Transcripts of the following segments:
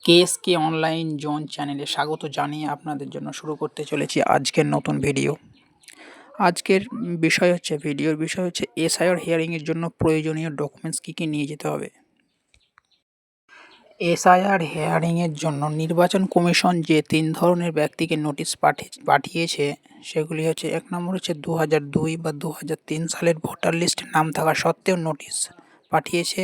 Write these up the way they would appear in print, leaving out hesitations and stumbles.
কেএসকে online zone চ্যানেলে স্বাগত জানিয়ে আপনাদের জন্য শুরু করতে চলেছি আজকের নতুন ভিডিও। আজকের ভিডিওর বিষয় হচ্ছে এসআইআর হিয়ারিংয়ের জন্য প্রয়োজনীয় ডকুমেন্টস কী কী নিয়ে যেতে হবে। এসআইআর হিয়ারিংয়ের জন্য নির্বাচন কমিশন যে ৩ ধরনের ব্যক্তিকে নোটিশ পাঠিয়েছে সেগুলি হচ্ছে, ১ নম্বর হচ্ছে ২০০২ বা ২০০৩ সালের ভোটার লিস্টে নাম থাকা সত্ত্বেও নোটিশ পাঠিয়েছে।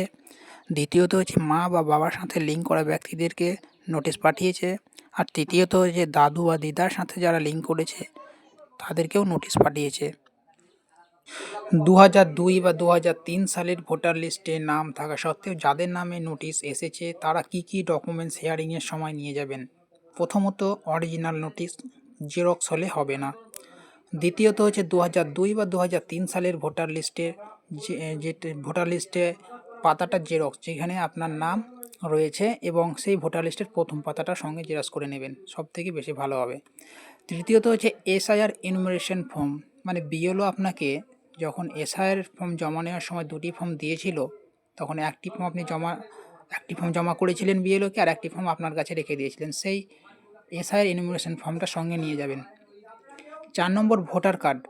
দ্বিতীয়ত হচ্ছে মা বা বাবার সাথে লিঙ্ক করা ব্যক্তিদেরকে নোটিশ পাঠিয়েছে। আর তৃতীয়ত হচ্ছে দাদু বা দিদার সাথে যারা লিঙ্ক করেছে তাদেরকেও নোটিশ পাঠিয়েছে। ২০০২ বা ২০০৩ সালের ভোটার লিস্টে নাম থাকা সত্ত্বেও যাদের নামে নোটিশ এসেছে তারা কি কি ডকুমেন্টস হিয়ারিংয়ের সময় নিয়ে যাবেন। প্রথমত, অরিজিনাল নোটিশ, জেরক্স হলে হবে না। দ্বিতীয়ত হচ্ছে ২০০২ বা ২০০৩ সালের ভোটার লিস্টে পাতাটা জেরক্স, যেখানে আপনার নাম রয়েছে এবং সেই ভোটার লিস্টের প্রথম পাতাটা সঙ্গে জেরক্স করে নেবেন, সবথেকে বেশি ভালো হবে। তৃতীয়ত হচ্ছে এসআইআর এনুমারেশন ফর্ম, মানে বিএলও আপনাকে যখন এসআইআর ফর্ম জমা নেওয়ার সময় দুটি ফর্ম দিয়েছিল, তখন একটি ফর্ম জমা করেছিলেন বিএলওকে, আর একটি ফর্ম আপনার কাছে রেখে দিয়েছিলেন। সেই এসআইআর এনুমারেশন ফর্মটা সঙ্গে নিয়ে যাবেন। ৪ নম্বর, ভোটার কার্ড।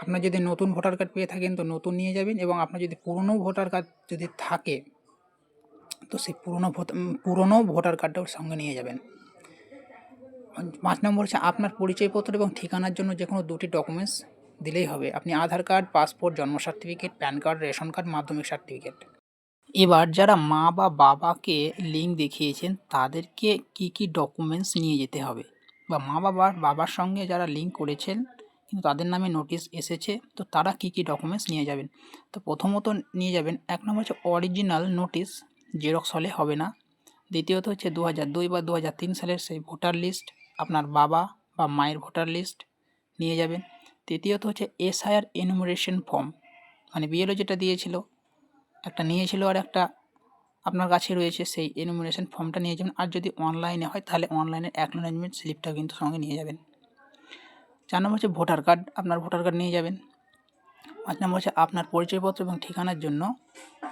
আপনার যদি নতুন ভোটার কার্ড পেয়ে থাকেন তো নতুন নিয়ে যাবেন, এবং আপনার যদি পুরনো ভোটার কার্ড যদি থাকে তো সেই পুরনো ভোটার কার্ডটাও সঙ্গে নিয়ে যাবেন। ৫ নম্বর হচ্ছে আপনার পরিচয়পত্র এবং ঠিকানার জন্য যে কোনো দুটি ডকুমেন্টস দিলেই হবে। আপনি আধার কার্ড, পাসপোর্ট, জন্ম certificate, pan card, ration card, মাধ্যমিক সার্টিফিকেট। এবার যারা মা বা বাবাকে লিঙ্ক দেখিয়েছেন তাদেরকে কি কি ডকুমেন্টস নিয়ে যেতে হবে, বা মা বাবার সঙ্গে যারা লিঙ্ক করেছেন কিন্তু তাদের নামে নোটিশ এসেছে তো তারা কি কি ডকুমেন্টস নিয়ে যাবেন। তো প্রথমত নিয়ে যাবেন, ১ নম্বর হচ্ছে অরিজিনাল নোটিশ, জেরক্স হলে হবে না। দ্বিতীয়ত হচ্ছে ২০০২ বা ২০০৩ সালের সেই ভোটার লিস্ট, আপনার বাবা বা মায়ের ভোটার লিস্ট নিয়ে যাবেন। তৃতীয়ত হচ্ছে এসআইআর এনুমারেশন ফর্ম, মানে বিএলও যেটা দিয়েছিল, একটা নিয়েছিল আর একটা আপনার কাছে রয়েছে, সেই এনুমারেশন ফর্মটা নিয়ে যাবেন। আর যদি অনলাইনে হয় তাহলে অনলাইনের অ্যাকনোলেজমেন্ট স্লিপটা কিন্তু সঙ্গে নিয়ে যাবেন। ৪ নম্বর হচ্ছে ভোটার কার্ড, আপনার ভোটার কার্ড নিয়ে যাবেন। ৫ নম্বর হচ্ছে আপনার পরিচয়পত্র এবং ঠিকানার জন্য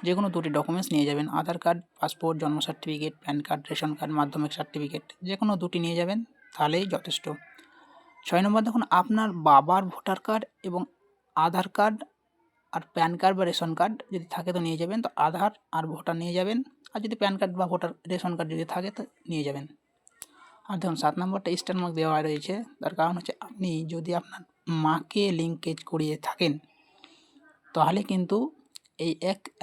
যে কোনো দুটি ডকুমেন্টস নিয়ে যাবেন। আধার কার্ড, পাসপোর্ট, জন্ম certificate, pan card, ration card, মাধ্যমিক সার্টিফিকেট, যে কোনো দুটি নিয়ে যাবেন, তাহলেই যথেষ্ট। ৬ নম্বর, দেখুন আপনার বাবার ভোটার কার্ড এবং আধার কার্ড আর প্যান কার্ড বা রেশন কার্ড যদি থাকে তো নিয়ে যাবেন, তো আধার আর ভোটার নিয়ে যাবেন। আর যদি প্যান কার্ড বা রেশন কার্ড যদি থাকে তো নিয়ে যাবেন। আর দেখুন ৭ নম্বরটা স্টার মার্ক দেওয়া রয়েছে, তার কারণ হচ্ছে আপনি যদি আপনার মাকে লিঙ্কেজ করিয়ে থাকেন তাহলে কিন্তু এই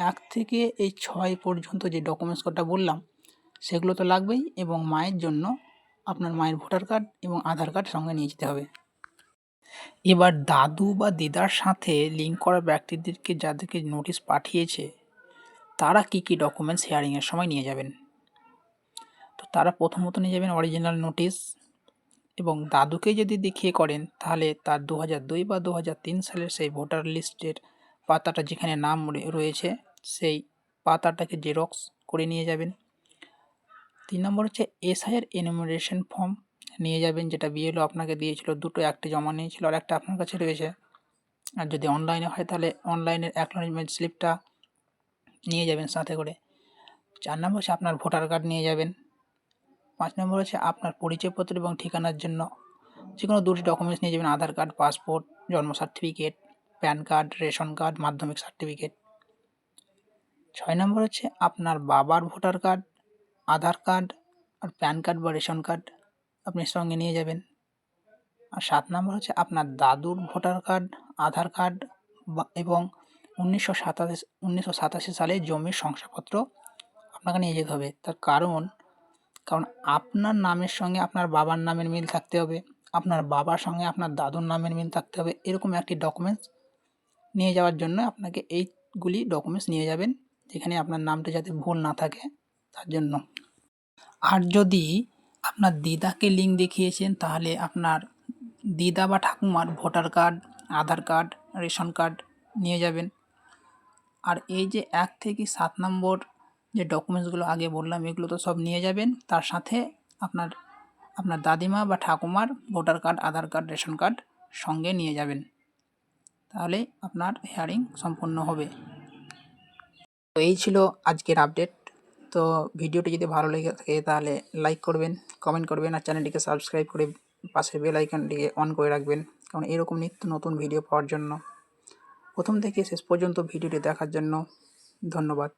এক থেকে এই ৬ পর্যন্ত যে ডকুমেন্টস কটা বললাম সেগুলো তো লাগবেই, এবং মায়ের জন্য আপনার মায়ের ভোটার কার্ড এবং আধার কার্ড সঙ্গে নিয়ে যেতে হবে। এবার দাদু বা দিদার সাথে লিঙ্ক করা ব্যক্তিদেরকে যাদেরকে নোটিশ পাঠিয়েছে তারা কি কি ডকুমেন্টস হিয়ারিংয়ের সময় নিয়ে যাবেন। তো তারা প্রথমত নিয়ে যাবেন অরিজিনাল নোটিশ, এবং দাদুকে যদি দেখিয়ে করেন তাহলে তার ২০০২ বা ২০০৩ সালের সেই ভোটার লিস্টের পাতাটা যেখানে নাম রয়েছে সেই পাতাটাকে জেরক্স করে নিয়ে যাবেন। ৩ নম্বর হচ্ছে এসআইআর এনুমারেশন ফর্ম নিয়ে যাবেন, যেটা বিএলও আপনাকে দিয়েছিল, দুটো, একটা জমা নিয়েছিল আর একটা আপনার কাছে রয়েছে। আর যদি অনলাইনে হয় তাহলে অনলাইনের অ্যাকনোলেজমেন্ট স্লিপটা নিয়ে যাবেন সাথে করে। ৪ নম্বর হচ্ছে আপনার ভোটার কার্ড নিয়ে যাবেন। ৫ নম্বর হচ্ছে আপনার পরিচয়পত্র এবং ঠিকানার জন্য যে কোনো দুটি ডকুমেন্টস নিয়ে যাবেন, আধার কার্ড, পাসপোর্ট, জন্ম certificate, pan card, ration card, মাধ্যমিক সার্টিফিকেট। ৬ নম্বর হচ্ছে আপনার বাবার ভোটার কার্ড, আধার কার্ড আর প্যান কার্ড বা রেশন কার্ড আপনি সঙ্গে নিয়ে যাবেন। আর ৭ নম্বর হচ্ছে আপনার দাদুর ভোটার কার্ড, আধার কার্ড এবং ১৯৮৭ সালে জমির শংসাপত্র আপনাকে নিয়ে যেতে হবে। তার কারণ আপনার নামের সঙ্গে আপনার বাবার নামের মিল থাকতে হবে, আপনার বাবার সঙ্গে আপনার দাদুর নামের মিল থাকতে হবে। এরকম একটি ডকুমেন্টস নিয়ে যাওয়ার জন্য আপনাকে এইগুলি ডকুমেন্টস নিয়ে যাবেন, যেখানে আপনার নামটা যাতে ভুল না থাকে তার জন্য। আর যদি আপনার দিদাকে লিঙ্ক দেখিয়েছেন তাহলে আপনার দিদা বা ঠাকুমার ভোটার কার্ড, আধার কার্ড, রেশন কার্ড নিয়ে যাবেন। আর এই যে ১ থেকে ৭ নম্বর যে ডকুমেন্টসগুলো আগে বললাম এগুলো তো সব নিয়ে যাবেন, তার সাথে আপনার দাদিমা বা ঠাকুমার ভোটার কার্ড, আধার কার্ড, রেশন কার্ড সঙ্গে নিয়ে যাবেন, তাহলেই আপনার হিয়ারিং সম্পন্ন হবে। তো এই ছিল আজকের আপডেট। তো তো ভিডিওটি যদি ভালো লেগে থাকে তাহলে লাইক করবেন, কমেন্ট করবেন আর চ্যানেলটিকে সাবস্ক্রাইব করে পাশের বেল আইকনটিকে অন করে রাখবেন, কারণ এরকম নিত্য নতুন ভিডিও পাওয়ার জন্য। প্রথম থেকে শেষ পর্যন্ত ভিডিওটি দেখার জন্য ধন্যবাদ।